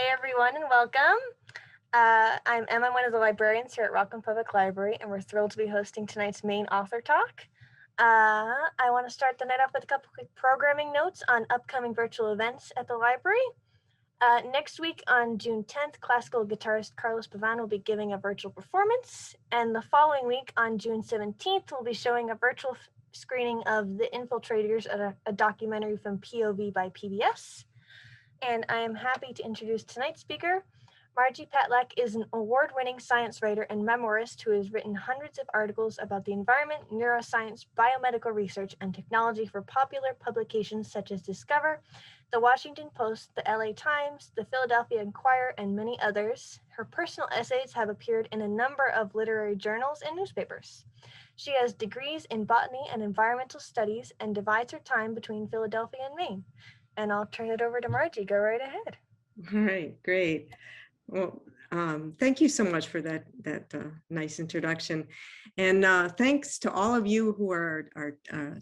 Hey everyone and welcome. I'm Emma, one of the librarians here at Rockland Public Library, and we're thrilled to be hosting tonight's Maine author talk. I want to start the night off with a couple quick programming notes on upcoming virtual events at the library. Next week on June 10th, classical guitarist Carlos Pavan will be giving a virtual performance, and the following week on June 17th, we'll be showing a virtual screening of The Infiltrators, a documentary from POV by PBS. And I am happy to introduce tonight's speaker. Margie Patlak is an award-winning science writer and memoirist who has written hundreds of articles about the environment, neuroscience, biomedical research, and technology for popular publications such as Discover, The Washington Post, The LA Times, The Philadelphia Inquirer, and many others. Her personal essays have appeared in a number of literary journals and newspapers. She has degrees in botany and environmental studies and divides her time between Philadelphia and Maine. And I'll turn it over to Margie. Go right ahead. All right, great. Well, thank you so much for that nice introduction. And thanks to all of you who are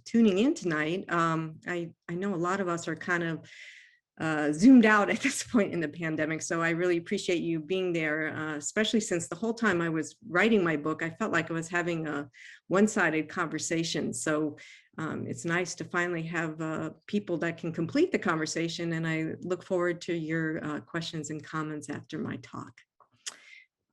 tuning in tonight. I know a lot of us are kind of zoomed out at this point in the pandemic, so I really appreciate you being there, especially since the whole time I was writing my book, I felt like I was having a one-sided conversation. So it's nice to finally have people that can complete the conversation, and I look forward to your questions and comments after my talk.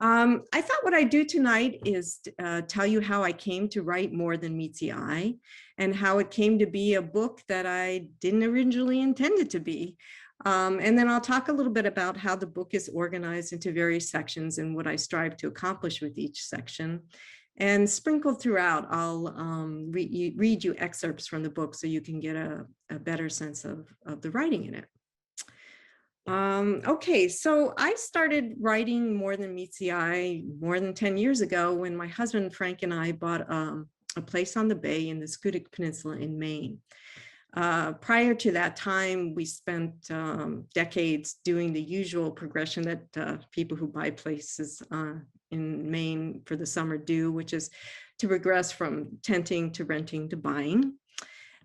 I thought what I'd do tonight is tell you how I came to write More Than Meets the Eye, and how it came to be a book that I didn't originally intend it to be. And then I'll talk a little bit about how the book is organized into various sections and what I strive to accomplish with each section. And sprinkled throughout, I'll read you excerpts from the book so you can get a better sense of the writing in it. Okay, so I started writing More Than Meets the Eye more than 10 years ago when my husband Frank and I bought a place on the bay in the Squirrel Peninsula in Maine. Prior to that time, we spent decades doing the usual progression that people who buy places in Maine for the summer do, which is to progress from tenting to renting to buying.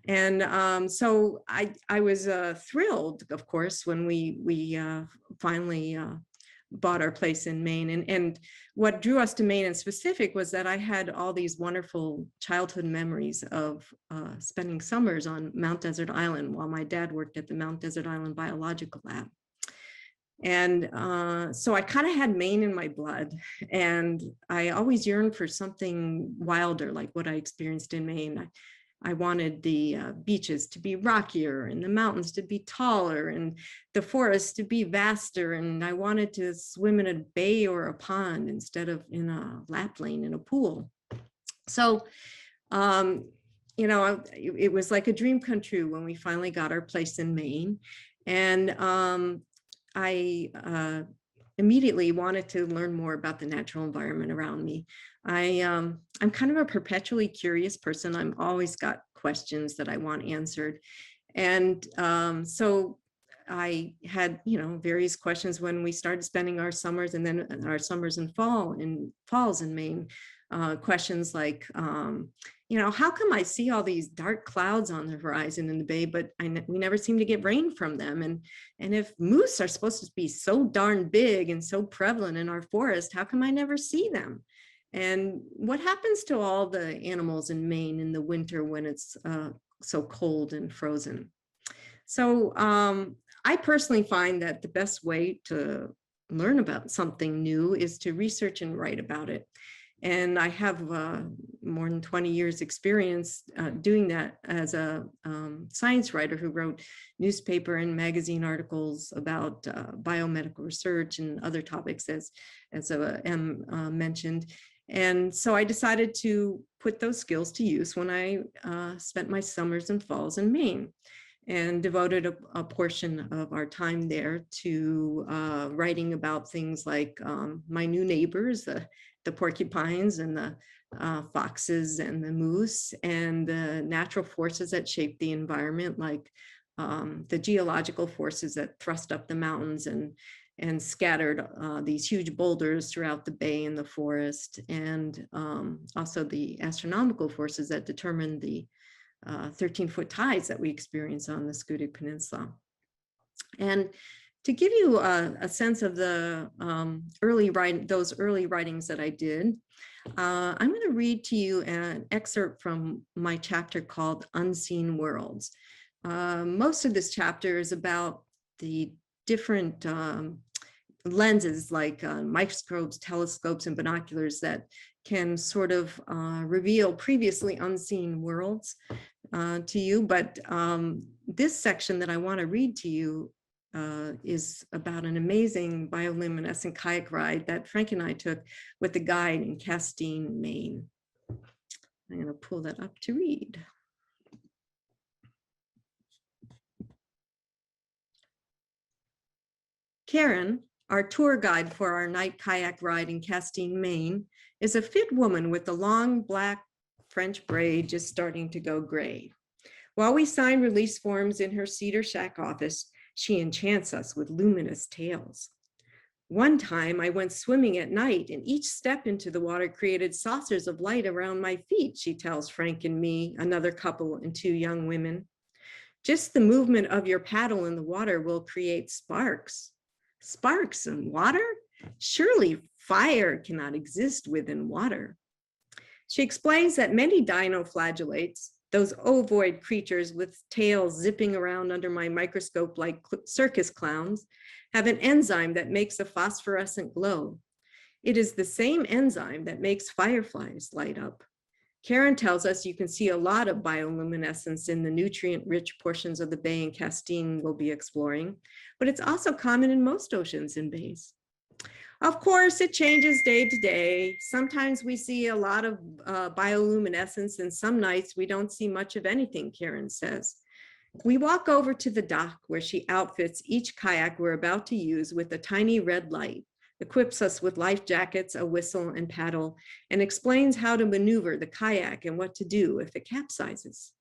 And so I was thrilled, of course, when we finally bought our place in Maine. And what drew us to Maine in specific was that I had all these wonderful childhood memories of spending summers on Mount Desert Island while my dad worked at the Mount Desert Island Biological Lab. And so I kind of had Maine in my blood, and I always yearned for something wilder like what I experienced in Maine. I wanted the beaches to be rockier and the mountains to be taller and the forests to be vaster. And I wanted to swim in a bay or a pond instead of in a lap lane in a pool. So, you know, it was like a dream come true when we finally got our place in Maine. And I immediately wanted to learn more about the natural environment around me. I'm kind of a perpetually curious person. I'm always got questions that I want answered. And so I had, you know, various questions when we started spending our summers and then our summers and falls in Maine. Questions like, you know, how come I see all these dark clouds on the horizon in the bay, but we never seem to get rain from them? And if moose are supposed to be so darn big and so prevalent in our forest, how come I never see them? And what happens to all the animals in Maine in the winter when it's so cold and frozen? So I personally find that the best way to learn about something new is to research and write about it. And I have more than 20 years experience doing that as a science writer who wrote newspaper and magazine articles about biomedical research and other topics, as Em mentioned. And so I decided to put those skills to use when I spent my summers and falls in Maine, and devoted a portion of our time there to writing about things like my new neighbors, the porcupines and the foxes and the moose, and the natural forces that shape the environment, like the geological forces that thrust up the mountains and scattered these huge boulders throughout the bay and the forest, and also the astronomical forces that determine the 13-foot tides that we experience on the Squirrel Peninsula. And To give you a sense of the those early writings that I did, I'm going to read to you an excerpt from my chapter called Unseen Worlds. Most of this chapter is about the different lenses like microscopes, telescopes, and binoculars that can sort of reveal previously unseen worlds to you. But this section that I want to read to you is about an amazing bioluminescent kayak ride that Frank and I took with a guide in Castine, Maine. I'm going to pull that up to read. Karen, our tour guide for our night kayak ride in Castine, Maine, is a fit woman with a long black French braid just starting to go gray. While we sign release forms in her cedar shack office, she enchants us with luminous tales. One time I went swimming at night and each step into the water created saucers of light around my feet, she tells Frank and me, another couple and two young women. Just the movement of your paddle in the water will create sparks. Sparks in water? Surely fire cannot exist within water. She explains that many dinoflagellates, those ovoid creatures with tails zipping around under my microscope like circus clowns, have an enzyme that makes a phosphorescent glow. It is the same enzyme that makes fireflies light up. Karen tells us you can see a lot of bioluminescence in the nutrient-rich portions of the bay in Castine we'll be exploring, but it's also common in most oceans and bays. Of course, it changes day to day. Sometimes we see a lot of bioluminescence, and some nights we don't see much of anything, Karen says. We walk over to the dock where she outfits each kayak we're about to use with a tiny red light, equips us with life jackets, a whistle, and paddle, and explains how to maneuver the kayak and what to do if it capsizes.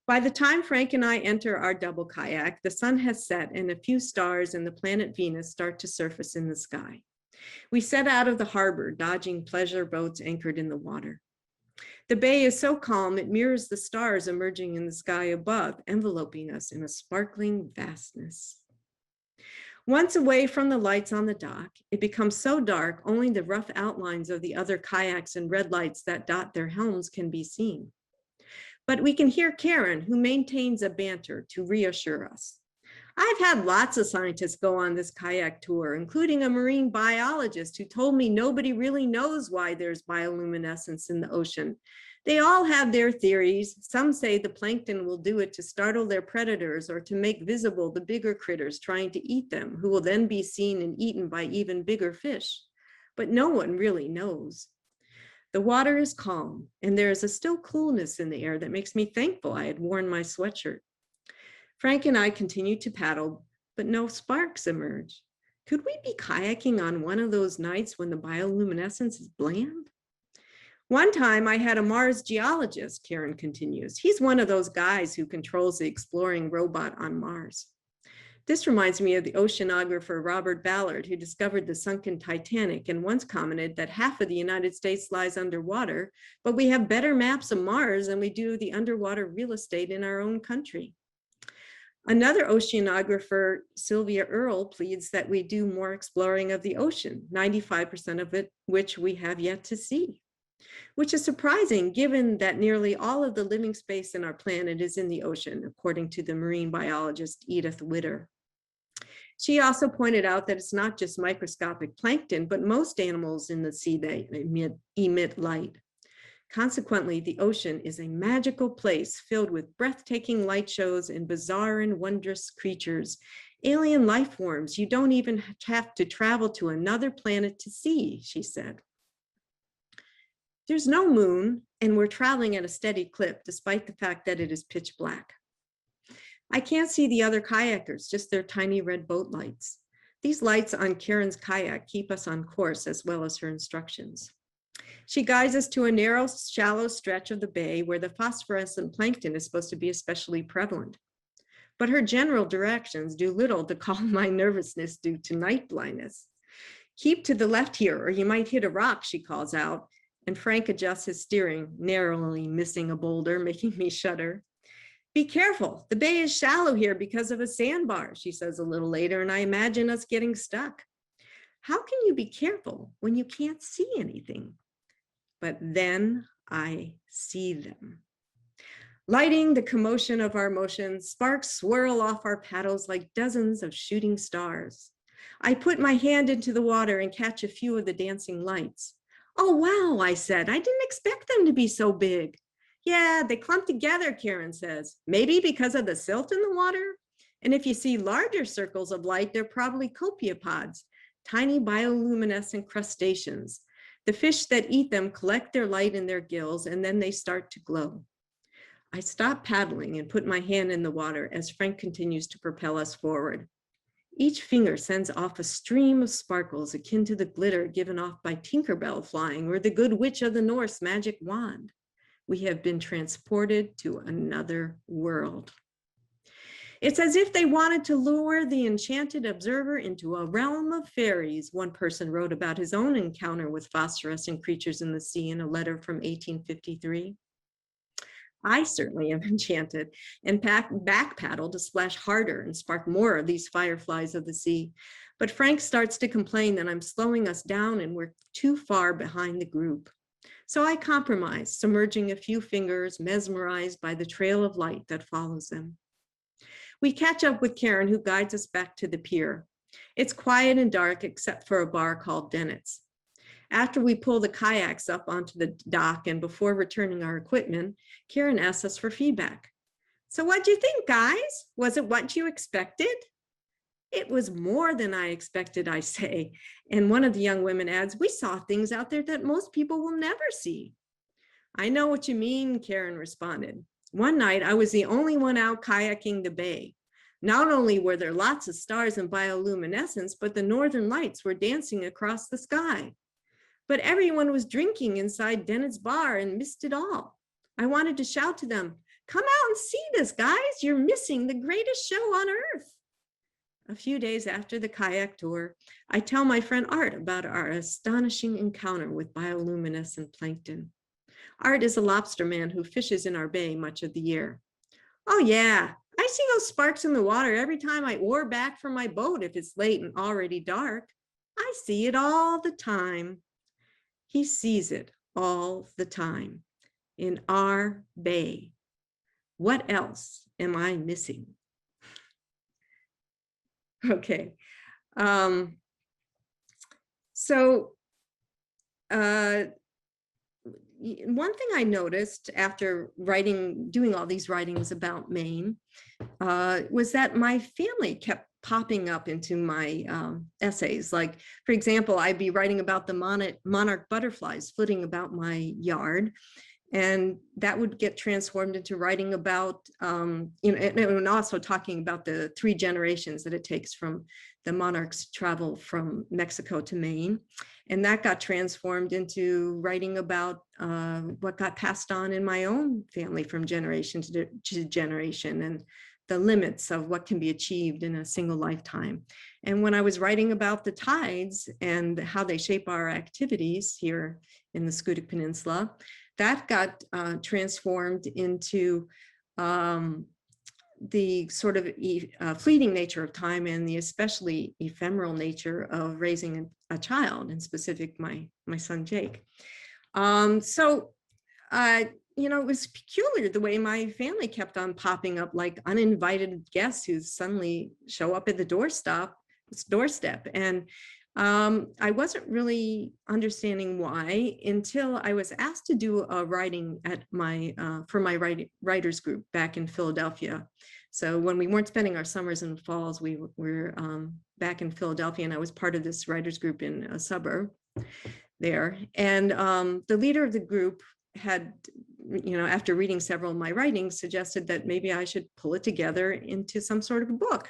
By the time Frank and I enter our double kayak, the sun has set and a few stars and the planet Venus start to surface in the sky. We set out of the harbor, dodging pleasure boats anchored in the water. The bay is so calm, it mirrors the stars emerging in the sky above, enveloping us in a sparkling vastness. Once away from the lights on the dock, it becomes so dark, only the rough outlines of the other kayaks and red lights that dot their helms can be seen. But we can hear Karen, who maintains a banter to reassure us. I've had lots of scientists go on this kayak tour, including a marine biologist who told me nobody really knows why there's bioluminescence in the ocean. They all have their theories. Some say the plankton will do it to startle their predators or to make visible the bigger critters trying to eat them, who will then be seen and eaten by even bigger fish. But no one really knows. The water is calm, and there is a still coolness in the air that makes me thankful I had worn my sweatshirt. Frank and I continue to paddle, but no sparks emerge. Could we be kayaking on one of those nights when the bioluminescence is bland? One time I had a Mars geologist, Karen continues. He's one of those guys who controls the exploring robot on Mars. This reminds me of the oceanographer Robert Ballard, who discovered the sunken Titanic and once commented that half of the United States lies underwater, but we have better maps of Mars than we do the underwater real estate in our own country. Another oceanographer, Sylvia Earle, pleads that we do more exploring of the ocean, 95% of it which we have yet to see, which is surprising given that nearly all of the living space in our planet is in the ocean, according to the marine biologist Edith Witter. She also pointed out that it's not just microscopic plankton, but most animals in the sea that emit light. Consequently, the ocean is a magical place filled with breathtaking light shows and bizarre and wondrous creatures, alien life forms you don't even have to travel to another planet to see, she said. There's no moon, and we're traveling at a steady clip, despite the fact that it is pitch black. I can't see the other kayakers, just their tiny red boat lights. These lights on Karen's kayak keep us on course, as well as her instructions. She guides us to a narrow, shallow stretch of the bay where the phosphorescent plankton is supposed to be especially prevalent. But her general directions do little to calm my nervousness due to night blindness. Keep to the left here, or you might hit a rock, she calls out, and Frank adjusts his steering, narrowly missing a boulder, making me shudder. Be careful, the bay is shallow here because of a sandbar, she says a little later, and I imagine us getting stuck. How can you be careful when you can't see anything? But then I see them. Lighting the commotion of our motion, sparks swirl off our paddles like dozens of shooting stars. I put my hand into the water and catch a few of the dancing lights. Oh, wow, I said, I didn't expect them to be so big. Yeah, they clump together, Karen says, maybe because of the silt in the water. And if you see larger circles of light, they're probably copepods, tiny bioluminescent crustaceans. The fish that eat them collect their light in their gills, and then they start to glow. I stop paddling and put my hand in the water as Frank continues to propel us forward. Each finger sends off a stream of sparkles akin to the glitter given off by Tinkerbell flying or the Good Witch of the North's magic wand. We have been transported to another world. It's as if they wanted to lure the enchanted observer into a realm of fairies, one person wrote about his own encounter with phosphorescent creatures in the sea in a letter from 1853. I certainly am enchanted and back paddle to splash harder and spark more of these fireflies of the sea. But Frank starts to complain that I'm slowing us down and we're too far behind the group. So I compromise, submerging a few fingers, mesmerized by the trail of light that follows them. We catch up with Karen, who guides us back to the pier. It's quiet and dark except for a bar called Dennett's. After we pull the kayaks up onto the dock and before returning our equipment, Karen asks us for feedback. So what'd you think, guys? Was it what you expected? It was more than I expected, I say. And one of the young women adds, we saw things out there that most people will never see. I know what you mean, Karen responded. One night, I was the only one out kayaking the bay. Not only were there lots of stars and bioluminescence, but the northern lights were dancing across the sky. But everyone was drinking inside Dennett's bar and missed it all. I wanted to shout to them, come out and see this, guys. You're missing the greatest show on earth. A few days after the kayak tour, I tell my friend Art about our astonishing encounter with bioluminescent plankton. Art is a lobster man who fishes in our bay much of the year. Oh yeah, I see those sparks in the water every time I oar back from my boat if it's late and already dark. I see it all the time. He sees it all the time in our bay. What else am I missing? Okay. One thing I noticed after doing all these writings about Maine was that my family kept popping up into my essays. Like, for example, I'd be writing about the monarch butterflies flitting about my yard, and that would get transformed into writing about, and also talking about the 3 generations that it takes from the monarchs travel from Mexico to Maine. And that got transformed into writing about what got passed on in my own family from generation to generation, and the limits of what can be achieved in a single lifetime. And when I was writing about the tides and how they shape our activities here in the Squirrel Peninsula, that got transformed into the sort of fleeting nature of time and the especially ephemeral nature of raising a child, in specific my son Jake. It was peculiar the way my family kept on popping up like uninvited guests who suddenly show up at the doorstep. And I wasn't really understanding why until I was asked to do a writing at for my writers group back in Philadelphia. So when we weren't spending our summers and falls, we were back in Philadelphia, and I was part of this writers group in a suburb there. And the leader of the group had, after reading several of my writings, suggested that maybe I should pull it together into some sort of a book.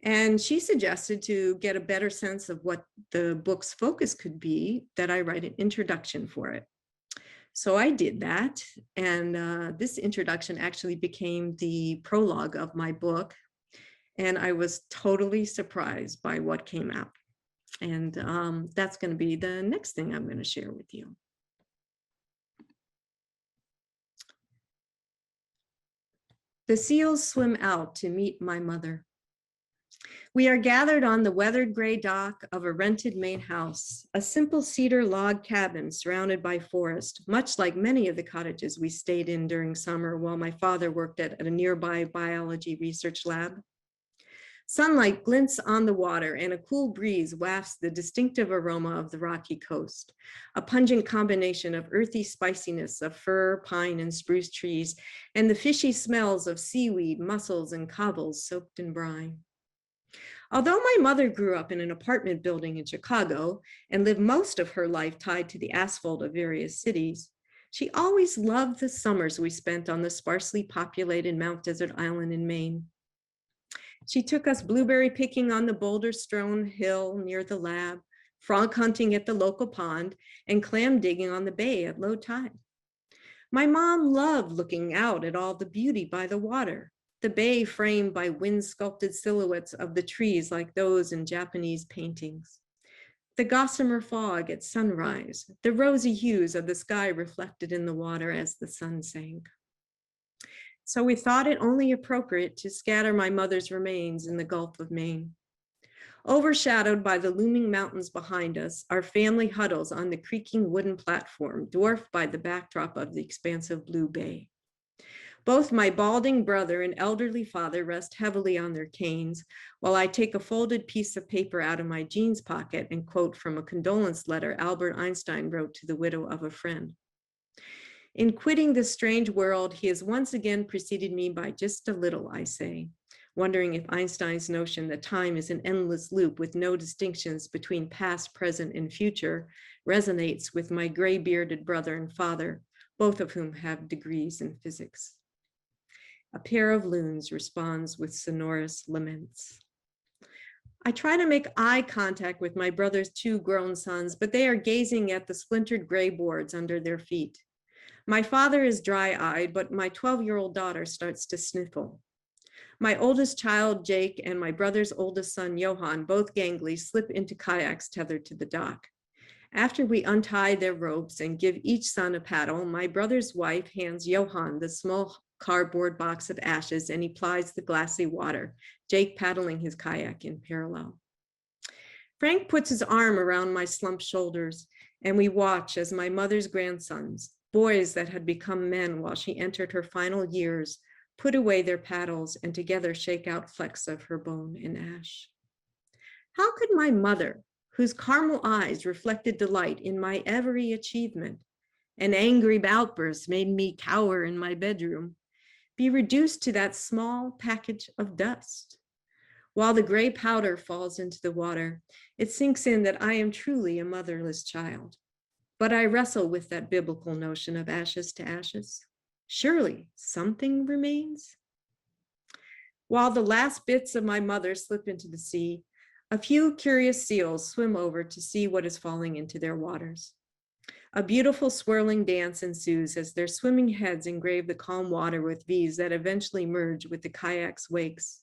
And she suggested, to get a better sense of what the book's focus could be, that I write an introduction for it. So I did that. And this introduction actually became the prologue of my book. And I was totally surprised by what came out. And that's going to be the next thing I'm going to share with you. The seals swim out to meet my mother. We are gathered on the weathered gray dock of a rented Maine house, a simple cedar log cabin surrounded by forest, much like many of the cottages we stayed in during summer while my father worked at a nearby biology research lab. Sunlight glints on the water and a cool breeze wafts the distinctive aroma of the rocky coast, a pungent combination of earthy spiciness of fir, pine, and spruce trees, and the fishy smells of seaweed, mussels, and cobbles soaked in brine. Although my mother grew up in an apartment building in Chicago and lived most of her life tied to the asphalt of various cities, she always loved the summers we spent on the sparsely populated Mount Desert Island in Maine. She took us blueberry picking on the boulder-strewn hill near the lab, frog hunting at the local pond, and clam digging on the bay at low tide. My mom loved looking out at all the beauty by the water, the bay framed by wind-sculpted silhouettes of the trees like those in Japanese paintings. The gossamer fog at sunrise, the rosy hues of the sky reflected in the water as the sun sank. So we thought it only appropriate to scatter my mother's remains in the Gulf of Maine. Overshadowed by the looming mountains behind us, our family huddles on the creaking wooden platform, dwarfed by the backdrop of the expansive blue bay. Both my balding brother and elderly father rest heavily on their canes, while I take a folded piece of paper out of my jeans pocket and quote from a condolence letter Albert Einstein wrote to the widow of a friend. In quitting this strange world, he has once again preceded me by just a little, I say, wondering if Einstein's notion that time is an endless loop with no distinctions between past, present, and future resonates with my gray-bearded brother and father, both of whom have degrees in physics. A pair of loons responds with sonorous laments. I try to make eye contact with my brother's two grown sons, but they are gazing at the splintered gray boards under their feet. My father is dry-eyed, but my 12-year-old daughter starts to sniffle. My oldest child, Jake, and my brother's oldest son, Johan, both gangly, slip into kayaks tethered to the dock. After we untie their ropes and give each son a paddle, my brother's wife hands Johan the small cardboard box of ashes and he plies the glassy water, Jake paddling his kayak in parallel. Frank puts his arm around my slumped shoulders and we watch as my mother's grandsons, boys that had become men while she entered her final years, put away their paddles and together shake out flecks of her bone and ash. How could my mother, whose caramel eyes reflected delight in my every achievement, an angry outburst made me cower in my bedroom, be reduced to that small package of dust? While the gray powder falls into the water, it sinks in that I am truly a motherless child. But I wrestle with that biblical notion of ashes to ashes. Surely something remains. While the last bits of my mother slip into the sea, a few curious seals swim over to see what is falling into their waters. A beautiful swirling dance ensues as their swimming heads engrave the calm water with V's that eventually merge with the kayak's wakes.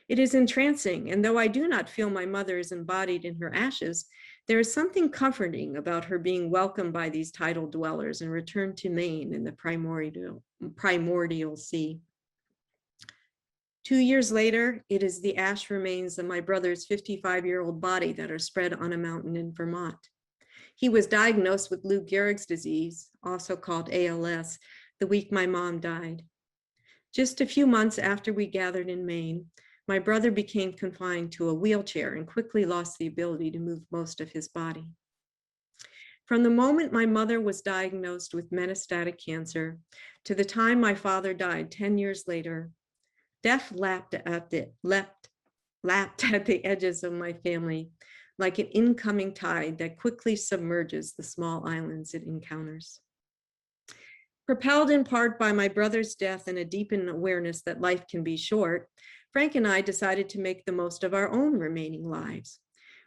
It is entrancing, and though I do not feel my mother is embodied in her ashes, there is something comforting about her being welcomed by these tidal dwellers and returned to Maine in the primordial sea. 2 years later, it is the ash remains of my brother's 55-year-old body that are spread on a mountain in Vermont. He was diagnosed with Lou Gehrig's disease, also called ALS, the week my mom died. Just a few months after we gathered in Maine, my brother became confined to a wheelchair and quickly lost the ability to move most of his body. From the moment my mother was diagnosed with metastatic cancer to the time my father died 10 years later, death lapped at the edges of my family like an incoming tide that quickly submerges the small islands it encounters. Propelled in part by my brother's death and a deepened awareness that life can be short, Frank and I decided to make the most of our own remaining lives.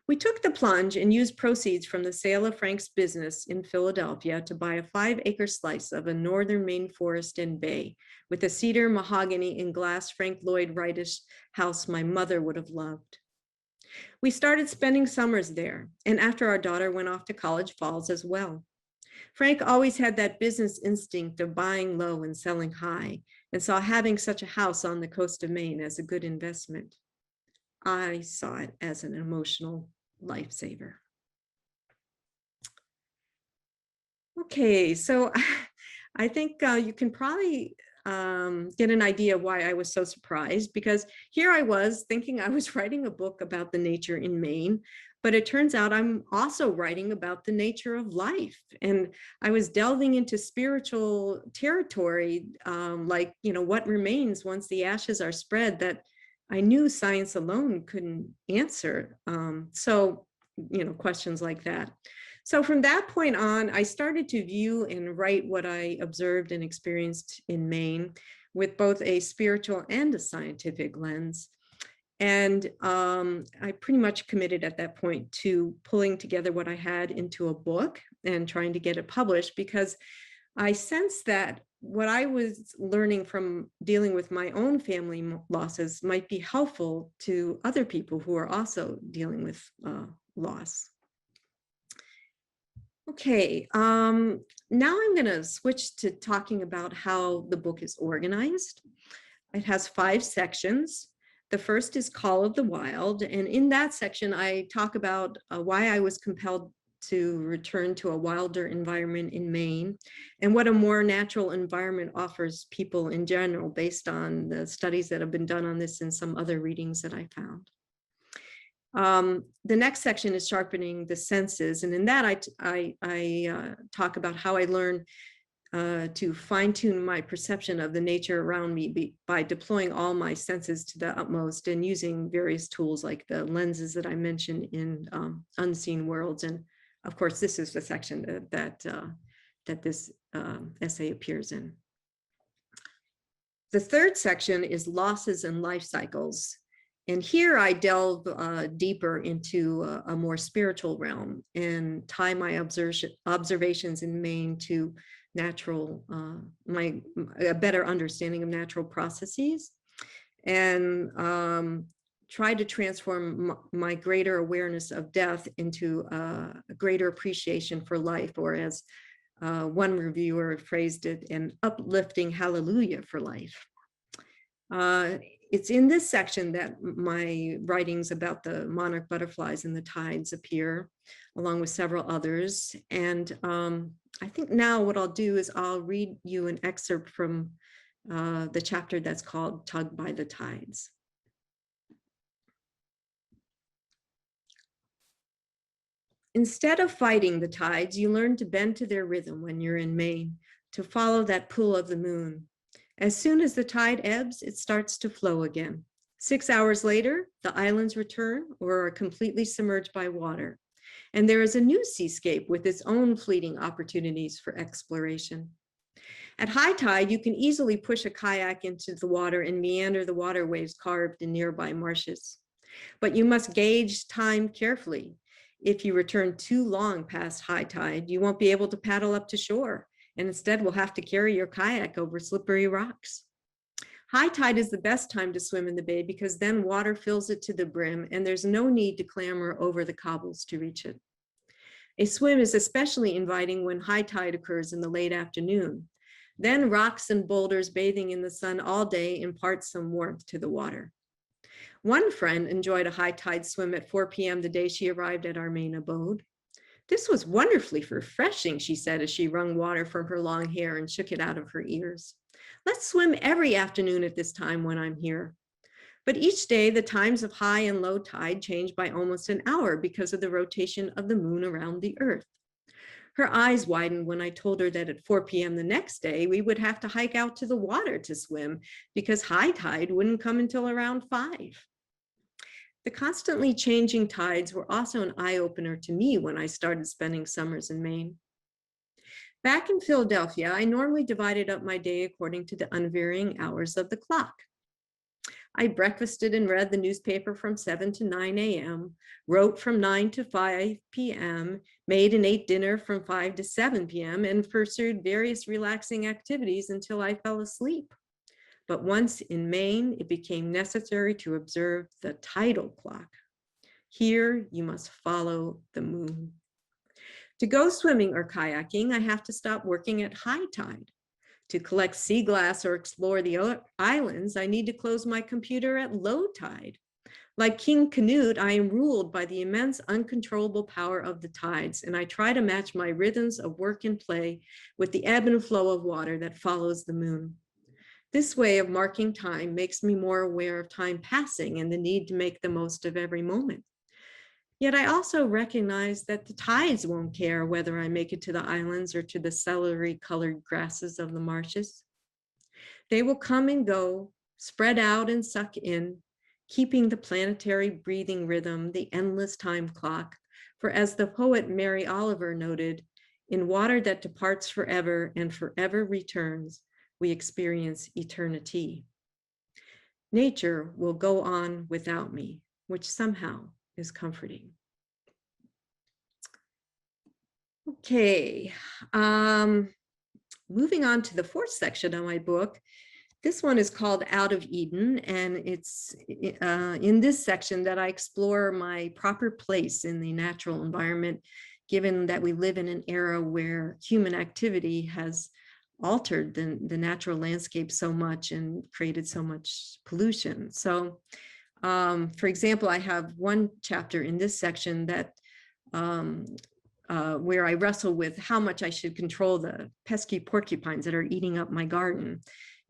We took the plunge and used proceeds from the sale of Frank's business in Philadelphia to buy a 5-acre slice of a northern Maine forest and bay with a cedar, mahogany, and glass Frank Lloyd Wright-ish house my mother would have loved. We started spending summers there, and after our daughter went off to college, falls as well. Frank always had that business instinct of buying low and selling high, and saw having such a house on the coast of Maine as a good investment. I saw it as an emotional lifesaver. Okay, so I think you can probably get an idea why I was so surprised, because here I was thinking I was writing a book about the nature in Maine, but it turns out I'm also writing about the nature of life. And I was delving into spiritual territory, like, what remains once the ashes are spread, that I knew science alone couldn't answer. So, questions like that. So from that point on, I started to view and write what I observed and experienced in Maine with both a spiritual and a scientific lens. And I pretty much committed at that point to pulling together what I had into a book and trying to get it published, because I sensed that what I was learning from dealing with my own family losses might be helpful to other people who are also dealing with loss. Okay, now I'm going to switch to talking about how the book is organized. It has 5 sections. The first is Call of the Wild, and in that section, I talk about why I was compelled to return to a wilder environment in Maine, and what a more natural environment offers people in general, based on the studies that have been done on this and some other readings that I found. The next section is Sharpening the Senses, and in that I talk about how I learned to fine-tune my perception of the nature around me by deploying all my senses to the utmost and using various tools like the lenses that I mentioned in Unseen Worlds. And of course, this is the section that this essay appears in. The third section is Losses and Life Cycles. And here I delve deeper into a more spiritual realm and tie my observations in Maine to natural, a better understanding of natural processes, and try to transform my greater awareness of death into a greater appreciation for life, or as one reviewer phrased it, an uplifting hallelujah for life. It's in this section that my writings about the monarch butterflies and the tides appear, along with several others. And I think now what I'll do is I'll read you an excerpt from the chapter that's called Tugged by the Tides. Instead of fighting the tides, you learn to bend to their rhythm when you're in Maine, to follow that pull of the moon. As soon as the tide ebbs, it starts to flow again. 6 hours later, the islands return or are completely submerged by water. And there is a new seascape with its own fleeting opportunities for exploration. At high tide, you can easily push a kayak into the water and meander the water waves carved in nearby marshes. But you must gauge time carefully. If you return too long past high tide, you won't be able to paddle up to shore, and instead will have to carry your kayak over slippery rocks. High tide is the best time to swim in the bay, because then water fills it to the brim and there's no need to clamber over the cobbles to reach it. A swim is especially inviting when high tide occurs in the late afternoon. Then rocks and boulders bathing in the sun all day impart some warmth to the water. One friend enjoyed a high tide swim at 4 p.m. the day she arrived at our Maine abode. "This was wonderfully refreshing," she said as she wrung water from her long hair and shook it out of her ears. "Let's swim every afternoon at this time when I'm here." But each day, the times of high and low tide changed by almost an hour because of the rotation of the moon around the earth. Her eyes widened when I told her that at 4 p.m. the next day, we would have to hike out to the water to swim, because high tide wouldn't come until around 5. The constantly changing tides were also an eye-opener to me when I started spending summers in Maine. Back in Philadelphia, I normally divided up my day according to the unvarying hours of the clock. I breakfasted and read the newspaper from 7 to 9 a.m., wrote from 9 to 5 p.m., made and ate dinner from 5 to 7 p.m., and pursued various relaxing activities until I fell asleep. But once in Maine, it became necessary to observe the tidal clock. Here, you must follow the moon. To go swimming or kayaking, I have to stop working at high tide. To collect sea glass or explore the islands, I need to close my computer at low tide. Like King Canute, I am ruled by the immense uncontrollable power of the tides, and I try to match my rhythms of work and play with the ebb and flow of water that follows the moon. This way of marking time makes me more aware of time passing and the need to make the most of every moment. Yet I also recognize that the tides won't care whether I make it to the islands or to the celery-colored grasses of the marshes. They will come and go, spread out and suck in, keeping the planetary breathing rhythm, the endless time clock. For as the poet Mary Oliver noted, in water that departs forever and forever returns, we experience eternity. Nature will go on without me, which somehow is comforting. Okay, moving on to the fourth section of my book. This one is called Out of Eden, and it's in this section that I explore my proper place in the natural environment, given that we live in an era where human activity has altered the natural landscape so much and created so much pollution. So, for example, I have one chapter in this section that where I wrestle with how much I should control the pesky porcupines that are eating up my garden.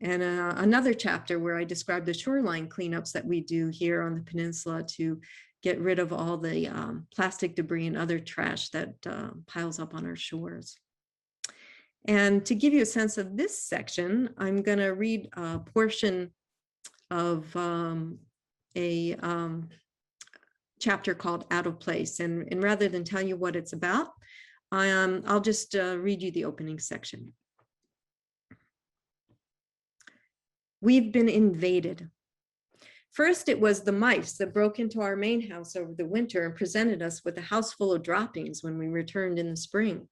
And another chapter where I describe the shoreline cleanups that we do here on the peninsula to get rid of all the plastic debris and other trash that piles up on our shores. And to give you a sense of this section, I'm going to read a portion of a chapter called Out of Place. And rather than tell you what it's about, I'll just read you the opening section. We've been invaded. First, it was the mice that broke into our main house over the winter and presented us with a house full of droppings when we returned in the spring.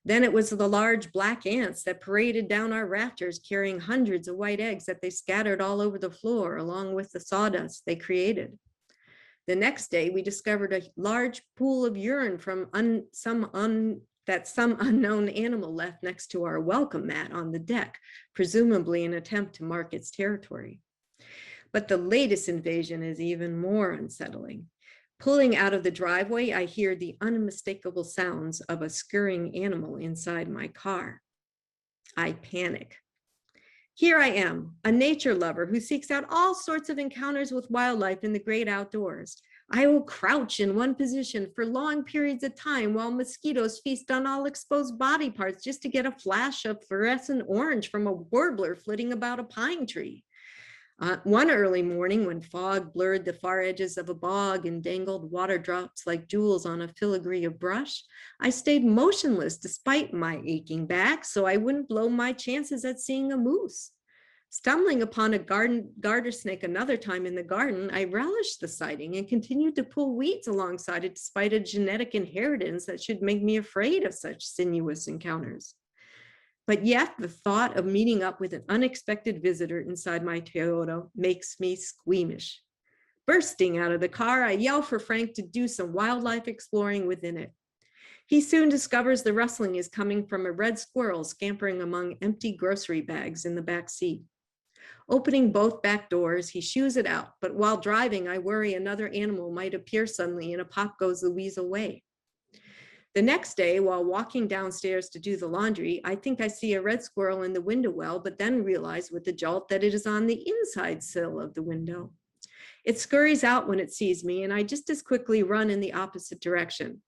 Then it was the large black ants that paraded down our rafters carrying hundreds of white eggs that they scattered all over the floor along with the sawdust they created. The next day, we discovered a large pool of urine from some unknown animal left next to our welcome mat on the deck, presumably in an attempt to mark its territory. But the latest invasion is even more unsettling. Pulling out of the driveway, I hear the unmistakable sounds of a scurrying animal inside my car. I panic. Here I am, a nature lover who seeks out all sorts of encounters with wildlife in the great outdoors. I will crouch in one position for long periods of time while mosquitoes feast on all exposed body parts just to get a flash of fluorescent orange from a warbler flitting about a pine tree. One early morning when fog blurred the far edges of a bog and dangled water drops like jewels on a filigree of brush, I stayed motionless despite my aching back so I wouldn't blow my chances at seeing a moose. Stumbling upon a garter snake another time in the garden, I relished the sighting and continued to pull weeds alongside it despite a genetic inheritance that should make me afraid of such sinuous encounters. But yet the thought of meeting up with an unexpected visitor inside my Toyota makes me squeamish. Bursting out of the car, I yell for Frank to do some wildlife exploring within it. He soon discovers the rustling is coming from a red squirrel scampering among empty grocery bags in the back seat. Opening both back doors, he shoos it out, but while driving, I worry another animal might appear suddenly and a pop goes the weasel away. The next day, while walking downstairs to do the laundry, I think I see a red squirrel in the window well, but then realize with a jolt that it is on the inside sill of the window. It scurries out when it sees me, and I just as quickly run in the opposite direction.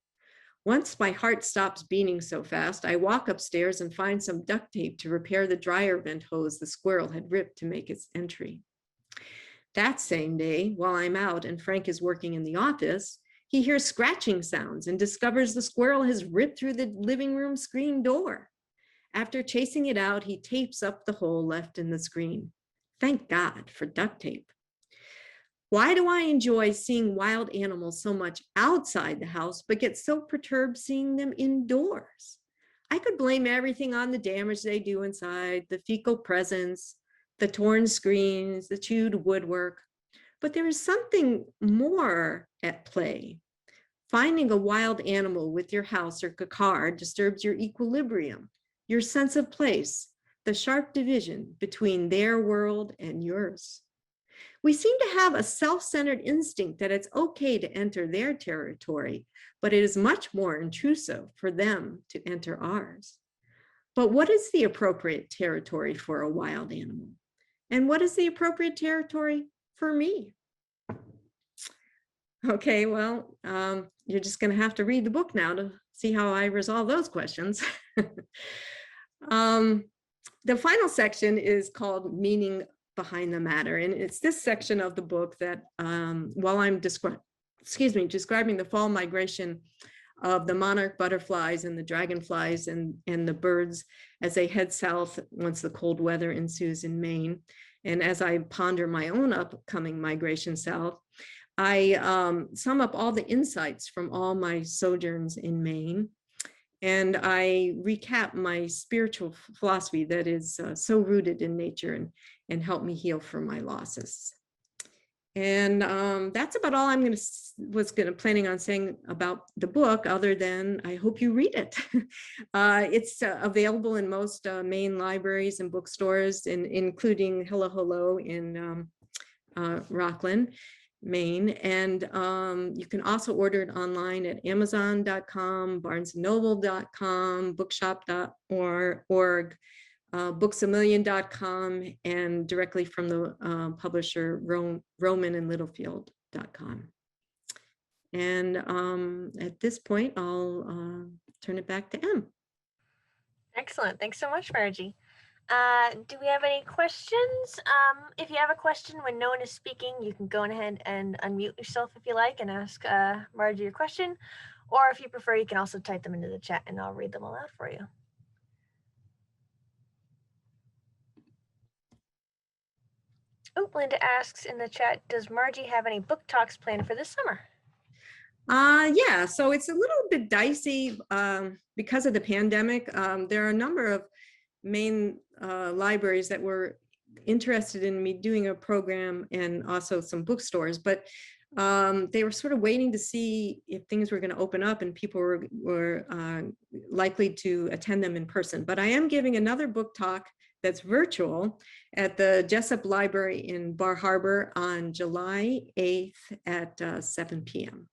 Once my heart stops beating so fast, I walk upstairs and find some duct tape to repair the dryer vent hose the squirrel had ripped to make its entry. That same day, while I'm out and Frank is working in the office, he hears scratching sounds and discovers the squirrel has ripped through the living room screen door. After chasing it out, he tapes up the hole left in the screen. Thank God for duct tape. Why do I enjoy seeing wild animals so much outside the house, but get so perturbed seeing them indoors? I could blame everything on the damage they do inside, the fecal presence, the torn screens, the chewed woodwork. But there is something more at play. Finding a wild animal with your house or car disturbs your equilibrium, your sense of place, the sharp division between their world and yours. We seem to have a self-centered instinct that it's okay to enter their territory, but it is much more intrusive for them to enter ours. But what is the appropriate territory for a wild animal? And what is the appropriate territory for me? Okay, well, you're just going to have to read the book now to see how I resolve those questions. The final section is called Meaning Behind the Matter. And it's this section of the book that while I'm describing the fall migration of the monarch butterflies and the dragonflies and the birds as they head south once the cold weather ensues in Maine. And as I ponder my own upcoming migration south, I sum up all the insights from all my sojourns in Maine. And I recap my spiritual philosophy that is so rooted in nature and help me heal from my losses. And that's about all I'm planning on saying about the book, other than I hope you read it. It's available in most Maine libraries and bookstores, including Hello Hello in Rockland, Maine. And you can also order it online at Amazon.com, BarnesandNoble.com, Bookshop.org, Booksamillion.com, and directly from the publisher RomanandLittlefield.com. And at this point, I'll turn it back to Em. Excellent. Thanks so much, Margie. Do we have any questions? If you have a question when no one is speaking, you can go ahead and unmute yourself if you like and ask Margie your question. Or if you prefer, you can also type them into the chat and I'll read them aloud for you. Oh, Linda asks in the chat, does Margie have any book talks planned for this summer? Yeah, so it's a little bit dicey because of the pandemic. There are a number of Maine libraries that were interested in me doing a program, and also some bookstores, but they were sort of waiting to see if things were going to open up and people were likely to attend them in person. But I am giving another book talk that's virtual at the Jessup Library in Bar Harbor on July 8th at 7 p.m.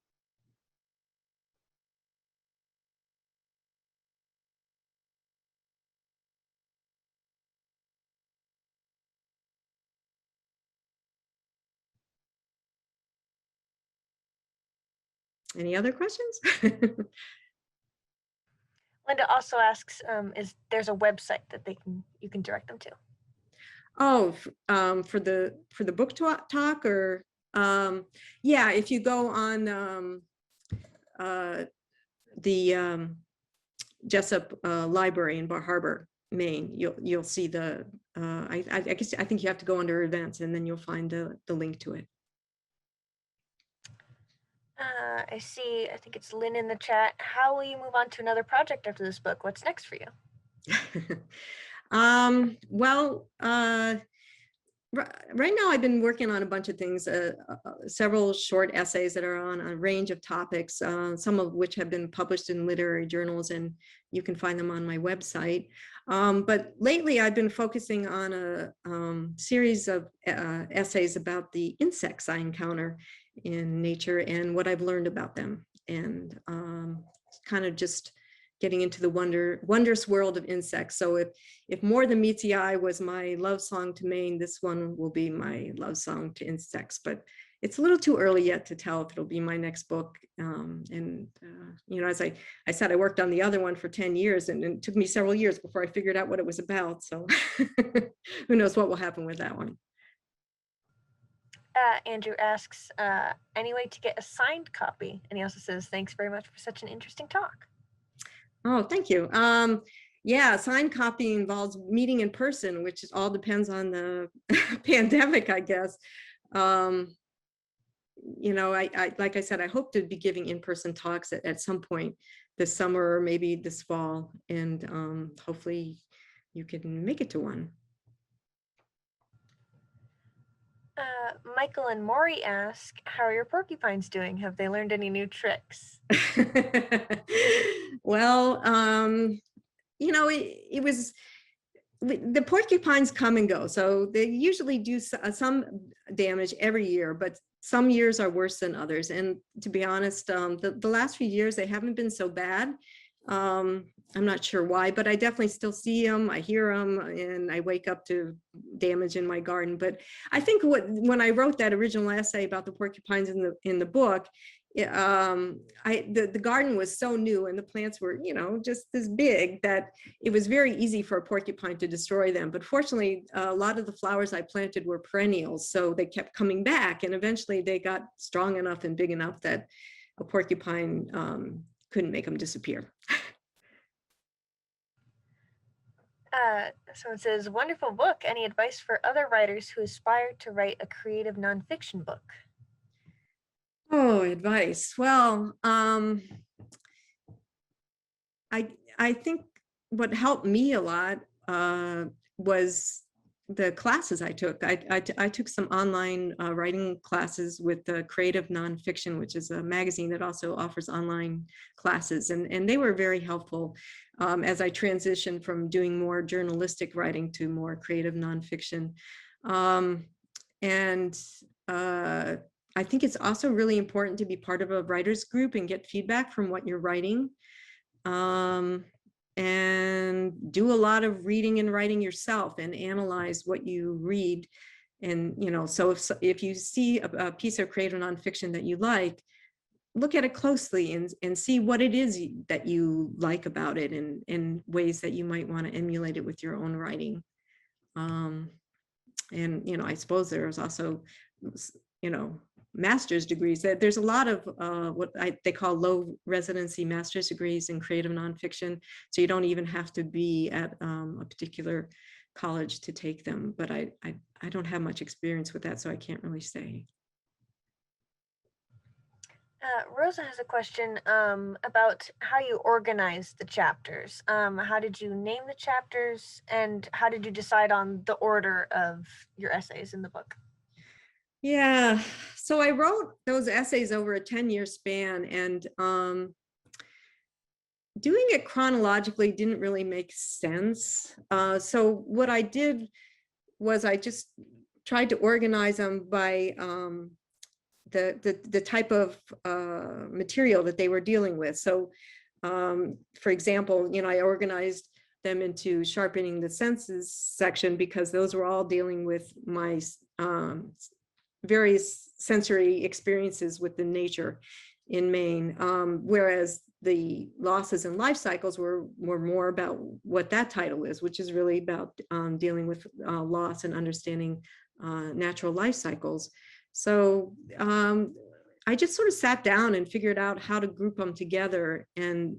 Any other questions? Linda also asks, is there's a website that you can direct them to? Oh, for the book talk, or yeah, if you go on the Jessup Library in Bar Harbor, Maine, you'll see the I think you have to go under events and then you'll find the link to it. I see, I think it's Lynn in the chat. How will you move on to another project after this book? What's next for you? Well, right now I've been working on a bunch of things, several short essays that are on a range of topics, some of which have been published in literary journals, and you can find them on my website. But lately I've been focusing on a series of essays about the insects I encounter in nature and what I've learned about them, and kind of just getting into the wondrous world of insects. So if More Than Meets the Eye was my love song to Maine, this one will be my love song to insects. But it's a little too early yet to tell if it'll be my next book. You know, as I said, I worked on the other one for 10 years, and it took me several years before I figured out what it was about. So who knows what will happen with that one. Andrew asks, any way to get a signed copy? And he also says, thanks very much for such an interesting talk. Oh, thank you. Yeah, signed copy involves meeting in person, which all depends on the pandemic, I guess. You know, I like I said, I hope to be giving in-person talks at some point this summer or maybe this fall, and hopefully you can make it to one. Michael and Maury ask, how are your porcupines doing? Have they learned any new tricks? Well, you know, it was the porcupines come and go. So they usually do some damage every year, but some years are worse than others. And to be honest, the last few years, they haven't been so bad. I'm not sure why, but I definitely still see them. I hear them, and I wake up to damage in my garden. But I think when I wrote that original essay about the porcupines in the book, the garden was so new and the plants were, just this big that it was very easy for a porcupine to destroy them. But fortunately, a lot of the flowers I planted were perennials, so they kept coming back, and eventually they got strong enough and big enough that a porcupine couldn't make them disappear. So it says, wonderful book. Any advice for other writers who aspire to write a creative nonfiction book? Oh, advice. Well, I think what helped me a lot was the classes I took. I took some online writing classes with Creative Nonfiction, which is a magazine that also offers online classes, and they were very helpful as I transitioned from doing more journalistic writing to more creative nonfiction. And I think it's also really important to be part of a writer's group and get feedback from what you're writing. And do a lot of reading and writing yourself and analyze what you read. And, so if you see a piece of creative nonfiction that you like, look at it closely and see what it is that you like about it, and ways that you might want to emulate it with your own writing. And, I suppose there's also, master's degrees. There's a lot of what they call low residency master's degrees in creative nonfiction. So you don't even have to be at a particular college to take them. But I don't have much experience with that, so I can't really say. Rosa has a question about how you organize the chapters. How did you name the chapters, and how did you decide on the order of your essays in the book? Yeah, so I wrote those essays over a 10-year span, and doing it chronologically didn't really make sense. So what I did was I just tried to organize them by the type of material that they were dealing with. So, for example, I organized them into sharpening the senses section because those were all dealing with my various sensory experiences with the nature in Maine, whereas the losses and life cycles were more about what that title is, which is really about dealing with loss and understanding natural life cycles. So I just sort of sat down and figured out how to group them together and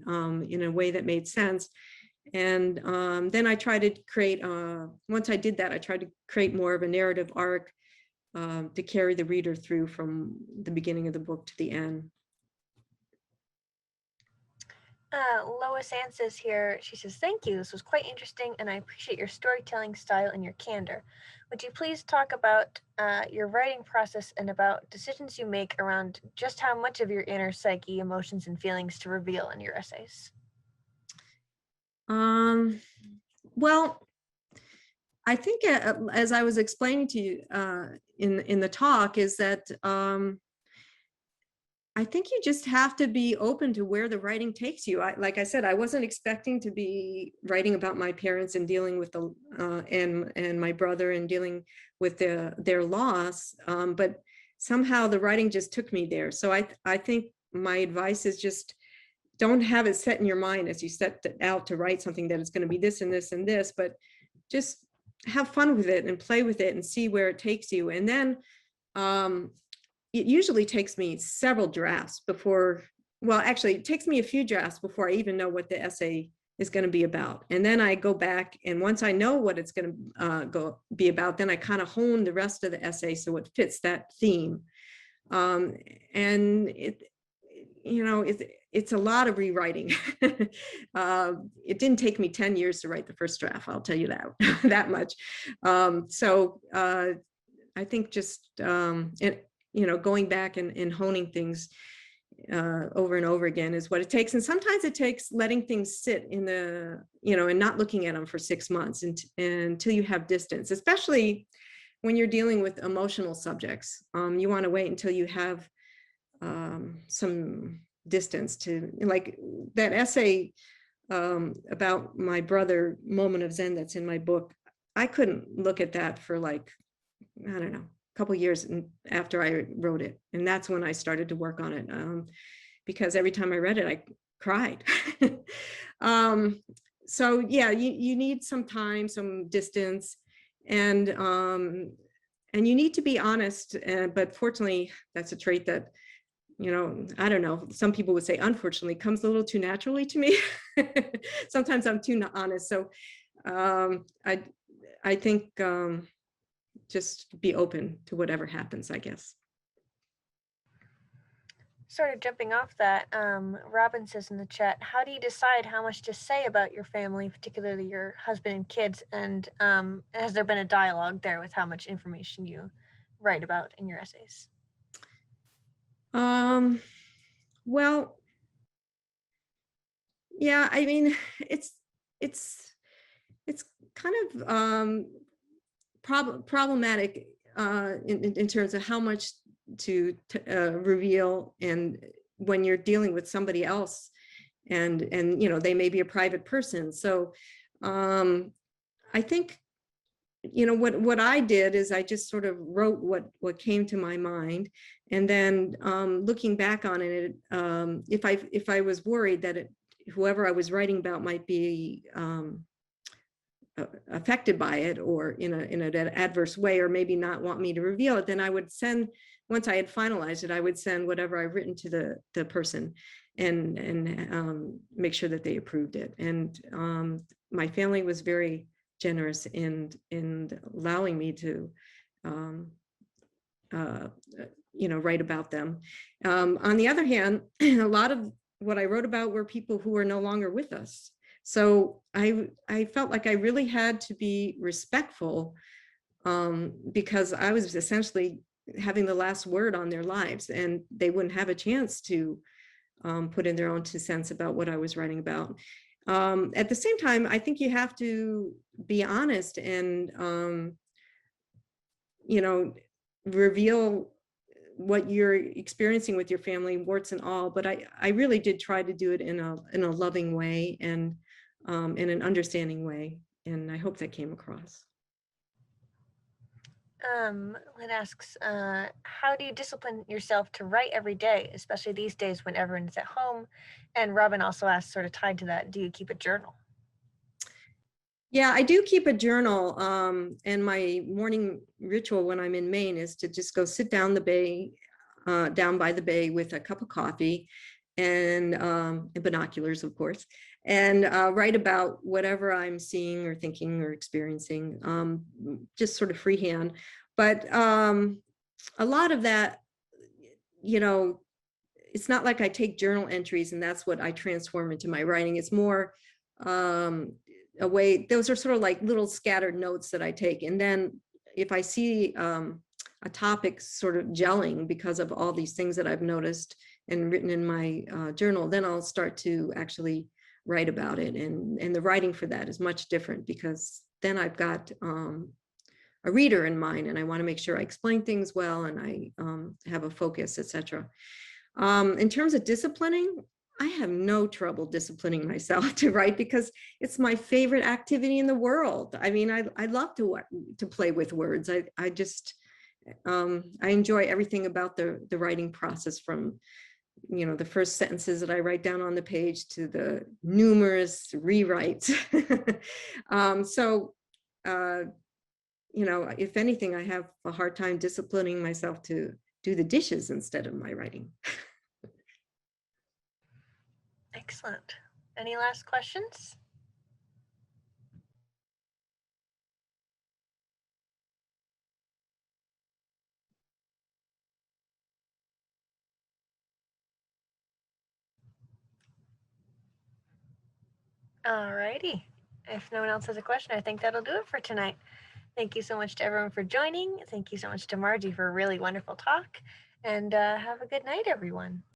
in a way that made sense. And then I tried to create, once I did that, I tried to create more of a narrative arc to carry the reader through from the beginning of the book to the end. Lois Ansys here. She says, thank you. This was quite interesting, and I appreciate your storytelling style and your candor. Would you please talk about your writing process and about decisions you make around just how much of your inner psyche, emotions, and feelings to reveal in your essays? Well, I think as I was explaining to you in the talk, is that I think you just have to be open to where the writing takes you. Like I said, I wasn't expecting to be writing about my parents and dealing with the and my brother and dealing with their loss, but somehow the writing just took me there. So I think my advice is just don't have it set in your mind as you set out to write something that it's going to be this and this and this, but just have fun with it and play with it and see where it takes you. And then it usually takes me several drafts before, well, actually it takes me a few drafts before I even know what the essay is going to be about. And then I go back, and once I know what it's going to be about, then I kind of hone the rest of the essay so it fits that theme. And it's a lot of rewriting. It didn't take me 10 years to write the first draft, I'll tell you that much. So I think just going back and honing things over and over again is what it takes. And sometimes it takes letting things sit in the, and not looking at them for 6 months until you have distance, especially when you're dealing with emotional subjects. You want to wait until you have some distance to, like that essay about my brother, Moment of Zen, that's in my book. I couldn't look at that for like, I don't know, a couple years after I wrote it. And that's when I started to work on it, because every time I read it, I cried. So yeah, you need some time, some distance, and you need to be honest. But fortunately, that's a trait that, I don't know, some people would say, unfortunately, comes a little too naturally to me. Sometimes I'm too honest. So I think just be open to whatever happens, I guess. Sort of jumping off that, Robin says in the chat, how do you decide how much to say about your family, particularly your husband and kids? And has there been a dialogue there with how much information you write about in your essays? Well, yeah, I mean, it's kind of problematic in terms of how much to reveal, and when you're dealing with somebody else, and they may be a private person. So I think what I did is I just sort of wrote what came to my mind, and then looking back on it, if I was worried that whoever I was writing about might be affected by it, or in an adverse way, or maybe not want me to reveal it, then I would send, once I had finalized it, I would send whatever I've written to the person, and make sure that they approved it. And my family was very generous in allowing me to write about them. On the other hand, a lot of what I wrote about were people who are no longer with us. So I felt like I really had to be respectful, because I was essentially having the last word on their lives, and they wouldn't have a chance to put in their own 2 cents about what I was writing about. At the same time, I think you have to be honest and, reveal what you're experiencing with your family, warts and all. But I really did try to do it in a loving way, and in an understanding way. And I hope that came across. Lynn asks, how do you discipline yourself to write every day, especially these days when everyone is at home? And Robin also asks, sort of tied to that, do you keep a journal? Yeah, I do keep a journal. And my morning ritual when I'm in Maine is to just go sit down down by the bay with a cup of coffee and binoculars, of course, and write about whatever I'm seeing or thinking or experiencing, just sort of freehand. But a lot of that, it's not like I take journal entries and that's what I transform into my writing. It's more a way, those are sort of like little scattered notes that I take. And then if I see a topic sort of gelling because of all these things that I've noticed and written in my journal, then I'll start to actually write about it. And the writing for that is much different, because then I've got a reader in mind, and I want to make sure I explain things well, and I have a focus, etc. In terms of disciplining, I have no trouble disciplining myself to write, because it's my favorite activity in the world. I mean, I love to play with words. I just I enjoy everything about the writing process, from the first sentences that I write down on the page to the numerous rewrites. So if anything, I have a hard time disciplining myself to do the dishes instead of my writing. Excellent. Any last questions? Alrighty. If no one else has a question, I think that'll do it for tonight. Thank you so much to everyone for joining. Thank you so much to Margie for a really wonderful talk. And have a good night, everyone.